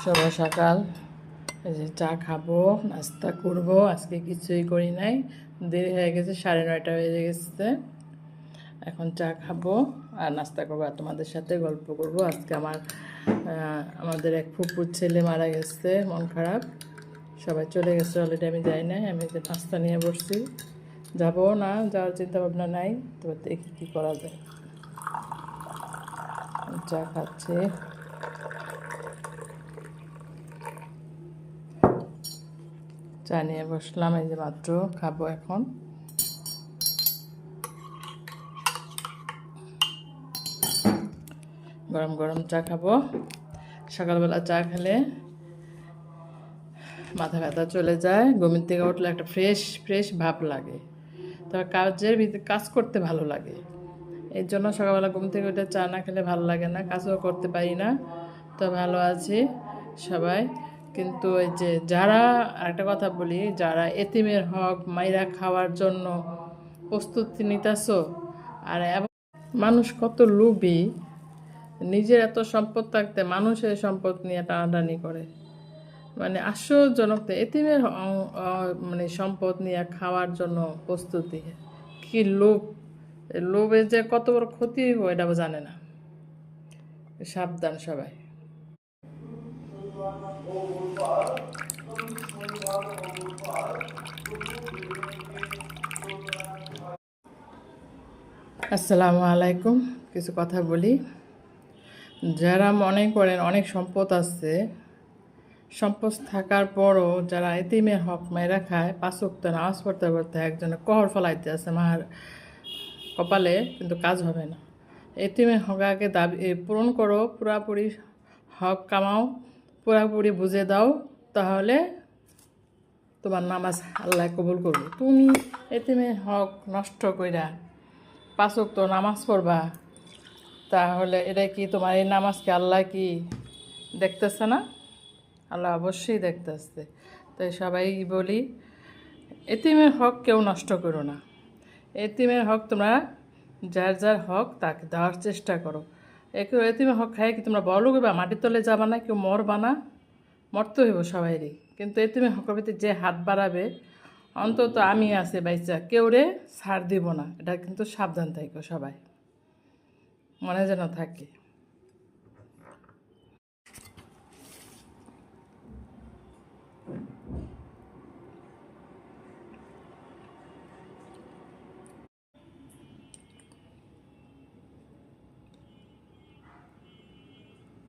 শুভ সকাল। এই যে চা খাবো, নাস্তা করব। আজকে কিছুই করি নাই, দেরি হয়ে গেছে, 9:30 বেজে গেছে। এখন চা খাবো আর নাস্তা করবো আর তোমাদের সাথে গল্প করব। আজকে আমাদের এক ফুপুর ছেলে মারা গেছে, মন খারাপ। সবাই চলে গেছে অলরেডি, আমি যাই নাই। আমি যে নাস্তা নিয়ে বসছি, যাবো না, যাওয়ার চিন্তা ভাবনা নাই। তো দেখি কী করা যায়। চা খাচ্ছি, চা নিয়ে বসলাম, এই যে মাত্র খাবো এখন। গরম গরম চা খাবো। সকালবেলা চা খেলে মাথা ব্যথা চলে যায়, ঘুমের থেকে উঠলে একটা ফ্রেশ ফ্রেশ ভাব লাগে, তবে কাজের ভিতরে কাজ করতে ভালো লাগে। এর জন্য সকালবেলা ঘুম থেকে উঠে চা না খেলে ভালো লাগে না, কাজও করতে পারি না। তো ভালো আছি সবাই। কিন্তু ওই যে যারা, একটা কথা বলি, যারা এতিমের হক মাইরা খাওয়ার জন্য প্রস্তুতি নিতেছো, আর মানুষ কত লোভী, নিজের এত সম্পদ থাকতে মানুষের সম্পদ নিয়ে টানাটানি করে। মানে আশ্চর্যজনক। এতিমের মানে সম্পদ নিয়ে খাওয়ার জন্য প্রস্তুতি, কি লোভ! লোভে যে কত বড় ক্ষতি হইব এটাও জানে না। সাবধান সবাই। আসসালামু আলাইকুম। কিছু কথা বলি। যারা মনে করেন অনেক সম্পদ আছে, সম্পদ থাকার পরও যারা এতিমের হক মেয়েরা খায়, 5 ওয়াক্ত নামাজ পড়তে পড়তে একজনে কহর ফলাইতে আছে মার কপালে, কিন্তু কাজ হবে না। এতিমের হক আগে দাবি পূরণ করো, পুরাপুরি হক কামাও, পুরাপুরি বুঝে দাও, তাহলে তোমার নামাজ আল্লাহ কবুল করবে। তুমি এতিমের হক নষ্ট কইরা 5 ওয়াক্ত নামাজ পড়বা, তাহলে এটা কি তোমার এই নামাজকে আল্লাহ কি দেখতেছে না? আল্লাহ অবশ্যই দেখতেছে। তাই সবাই বলি, এতিমের হক কেউ নষ্ট করো না। এতিমের হক তোমরা যার যার হক তাকে দেওয়ার চেষ্টা করো। কেউ এতিমের হক খায় কি তোমরা বলো বা মাটির তলে যাবা না, কেউ মরবা না? মরতে হইব সবাইরই, কিন্তু এতিমের হকের ভিতরে যে হাত বাড়াবে, অন্তত আমি আছে বাইচা, কেউ রে ছাড় দিব না। এটা কিন্তু সাবধান থাকো সবাই, মনে যেন থাকে।